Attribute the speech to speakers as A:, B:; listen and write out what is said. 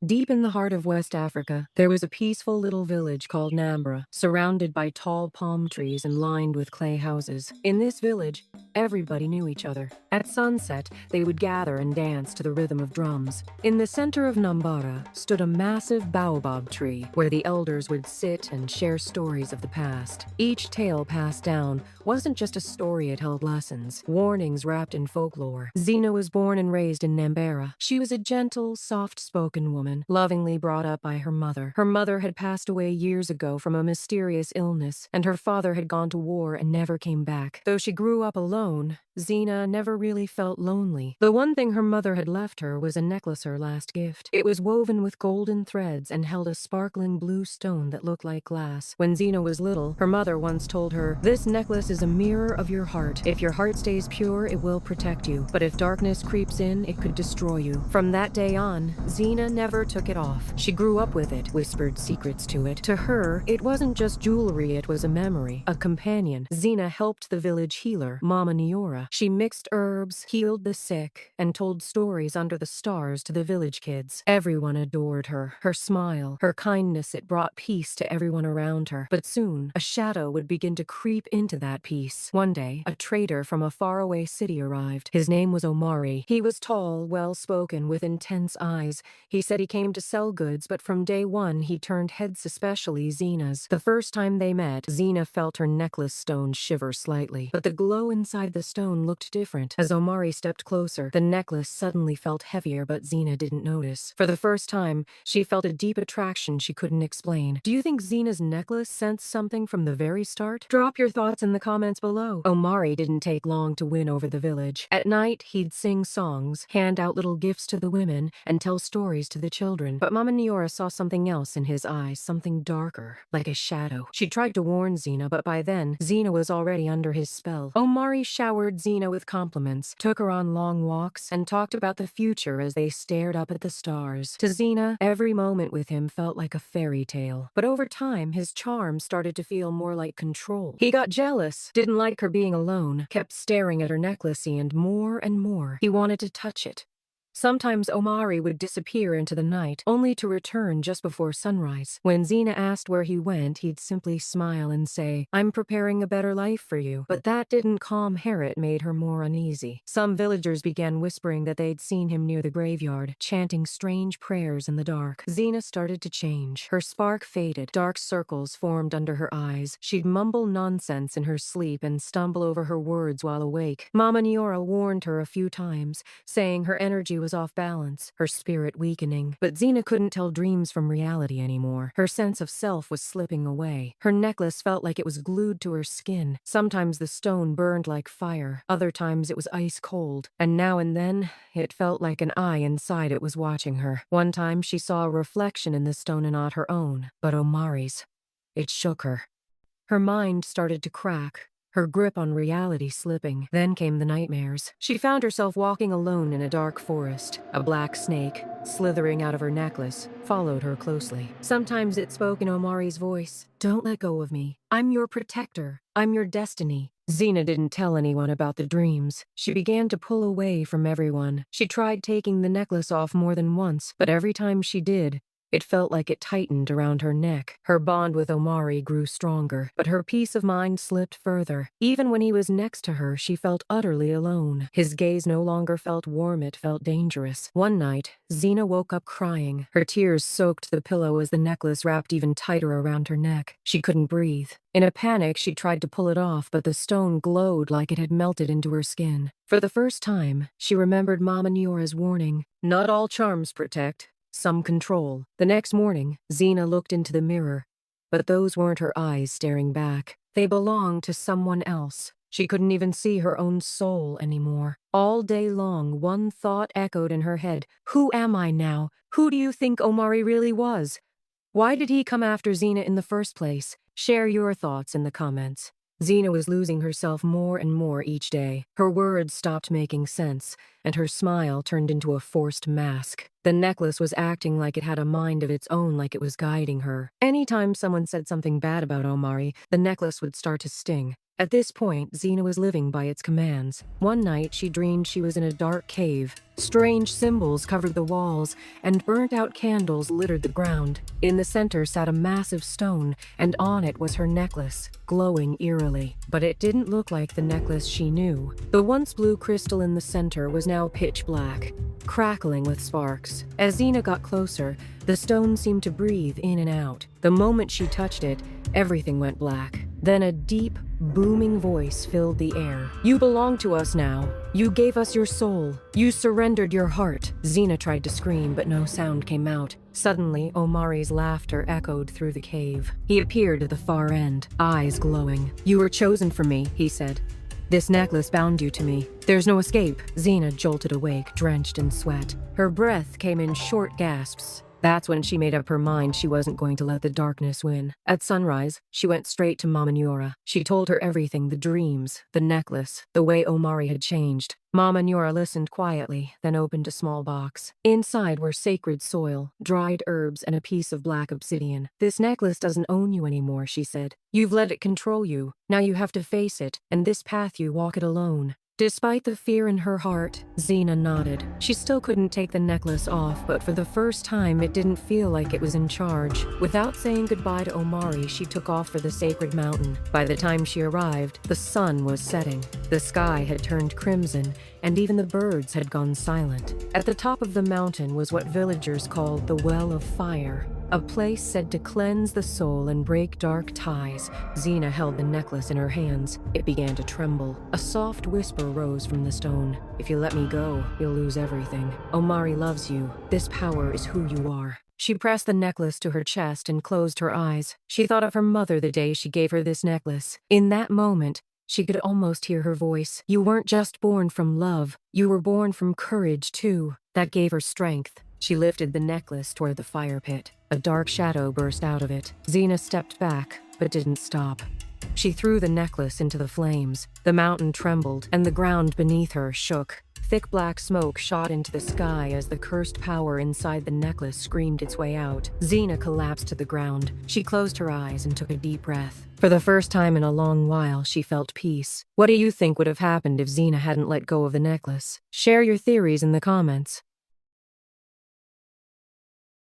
A: Deep in the heart of West Africa, there was a peaceful little village called Nambara, surrounded by tall palm trees and lined with clay houses. In this village, everybody knew each other. At sunset, they would gather and dance to the rhythm of drums. In the center of Nambara stood a massive baobab tree, where the elders would sit and share stories of the past. Each tale passed down wasn't just a story, it held lessons, warnings wrapped in folklore. Zina was born and raised in Nambara. She was a gentle, soft-spoken woman, lovingly brought up by her mother. Her mother had passed away years ago from a mysterious illness, and her father had gone to war and never came back. Though she grew up alone, Zina never really felt lonely. The one thing her mother had left her was a necklace, her last gift. It was woven with golden threads and held a sparkling blue stone that looked like glass. When Zina was little, her mother once told her, "This necklace is a mirror of your heart. If your heart stays pure, it will protect you. But if darkness creeps in, it could destroy you." From that day on, Zina never took it off. She grew up with it, whispered secrets to it. To her, it wasn't just jewelry, it was a memory, a companion. Zina helped the village healer, Mama Niora. She mixed herbs, healed the sick, and told stories under the stars to the village kids. Everyone adored her. Her smile, her kindness, it brought peace to everyone around her. But soon, a shadow would begin to creep into that peace. One day, a trader from a faraway city arrived. His name was Omari. He was tall, well-spoken, with intense eyes. He said he came to sell goods, but from day one, he turned heads, especially Zina's. The first time they met, Zina felt her necklace stone shiver slightly. But the glow inside the stone looked different. As Omari stepped closer, the necklace suddenly felt heavier, but Zina didn't notice. For the first time, she felt a deep attraction she couldn't explain. Do you think Zina's necklace sensed something from the very start? Drop your thoughts in the comments below. Omari didn't take long to win over the village. At night, he'd sing songs, hand out little gifts to the women, and tell stories to the children. But Mama Niora saw something else in his eyes, something darker, like a shadow. She tried to warn Zina, but by then, Zina was already under his spell. Omari showered Zina with compliments, took her on long walks, and talked about the future as they stared up at the stars. To Zina, every moment with him felt like a fairy tale. But over time, his charm started to feel more like control. He got jealous, didn't like her being alone, kept staring at her necklace and more. He wanted to touch it. Sometimes Omari would disappear into the night, only to return just before sunrise. When Zina asked where he went, he'd simply smile and say, "I'm preparing a better life for you." But that didn't calm her, it made her more uneasy. Some villagers began whispering that they'd seen him near the graveyard, chanting strange prayers in the dark. Zina started to change. Her spark faded, dark circles formed under her eyes. She'd mumble nonsense in her sleep and stumble over her words while awake. Mama Niora warned her a few times, saying her energy was off balance, her spirit weakening. But Zina couldn't tell dreams from reality anymore. Her sense of self was slipping away. Her necklace felt like it was glued to her skin. Sometimes the stone burned like fire. Other times it was ice cold. And now and then, it felt like an eye inside it was watching her. One time she saw a reflection in the stone and not her own, but Omari's. It shook her. Her mind started to crack, her grip on reality slipping. Then came the nightmares. She found herself walking alone in a dark forest. A black snake, slithering out of her necklace, followed her closely. Sometimes it spoke in Omari's voice. "Don't let go of me. I'm your protector. I'm your destiny." Zina didn't tell anyone about the dreams. She began to pull away from everyone. She tried taking the necklace off more than once, but every time she did, it felt like it tightened around her neck. Her bond with Omari grew stronger, but her peace of mind slipped further. Even when he was next to her, she felt utterly alone. His gaze no longer felt warm, it felt dangerous. One night, Zina woke up crying. Her tears soaked the pillow as the necklace wrapped even tighter around her neck. She couldn't breathe. In a panic, she tried to pull it off, but the stone glowed like it had melted into her skin. For the first time, she remembered Mama Niora's warning. Not all charms protect. Some control. The next morning, Zina looked into the mirror, but those weren't her eyes staring back. They belonged to someone else. She couldn't even see her own soul anymore. All day long, one thought echoed in her head. Who am I now? Who do you think Omari really was? Why did he come after Zina in the first place? Share your thoughts in the comments. Zina was losing herself more and more each day. Her words stopped making sense, and her smile turned into a forced mask. The necklace was acting like it had a mind of its own, like it was guiding her. Anytime someone said something bad about Omari, the necklace would start to sting. At this point, Zina was living by its commands. One night, she dreamed she was in a dark cave. Strange symbols covered the walls, and burnt-out candles littered the ground. In the center sat a massive stone, and on it was her necklace, glowing eerily. But it didn't look like the necklace she knew. The once blue crystal in the center was now pitch black, crackling with sparks. As Zina got closer, the stone seemed to breathe in and out. The moment she touched it, everything went black. Then a deep, booming voice filled the air. "You belong to us now. You gave us your soul. You surrendered your heart." Zina tried to scream, but no sound came out. Suddenly, Omari's laughter echoed through the cave. He appeared at the far end, eyes glowing. "You were chosen for me," he said. "This necklace bound you to me. There's no escape." Zina jolted awake, drenched in sweat. Her breath came in short gasps. That's when she made up her mind she wasn't going to let the darkness win. At sunrise, she went straight to Mama Nura. She told her everything, the dreams, the necklace, the way Omari had changed. Mama Nura listened quietly, then opened a small box. Inside were sacred soil, dried herbs, and a piece of black obsidian. "This necklace doesn't own you anymore," she said. "You've let it control you. Now you have to face it, and this path you walk it alone." Despite the fear in her heart, Zina nodded. She still couldn't take the necklace off, but for the first time it didn't feel like it was in charge. Without saying goodbye to Omari, she took off for the sacred mountain. By the time she arrived, the sun was setting. The sky had turned crimson, and even the birds had gone silent. At the top of the mountain was what villagers called the Well of Fire, a place said to cleanse the soul and break dark ties. Zina held the necklace in her hands. It began to tremble. A soft whisper rose from the stone. "If you let me go, you'll lose everything. Omari loves you. This power is who you are." She pressed the necklace to her chest and closed her eyes. She thought of her mother the day she gave her this necklace. In that moment, she could almost hear her voice. "You weren't just born from love. You were born from courage, too." That gave her strength. She lifted the necklace toward the fire pit. A dark shadow burst out of it. Zina stepped back, but didn't stop. She threw the necklace into the flames. The mountain trembled, and the ground beneath her shook. Thick black smoke shot into the sky as the cursed power inside the necklace screamed its way out. Zina collapsed to the ground. She closed her eyes and took a deep breath. For the first time in a long while, she felt peace. What do you think would have happened if Zina hadn't let go of the necklace? Share your theories in the comments.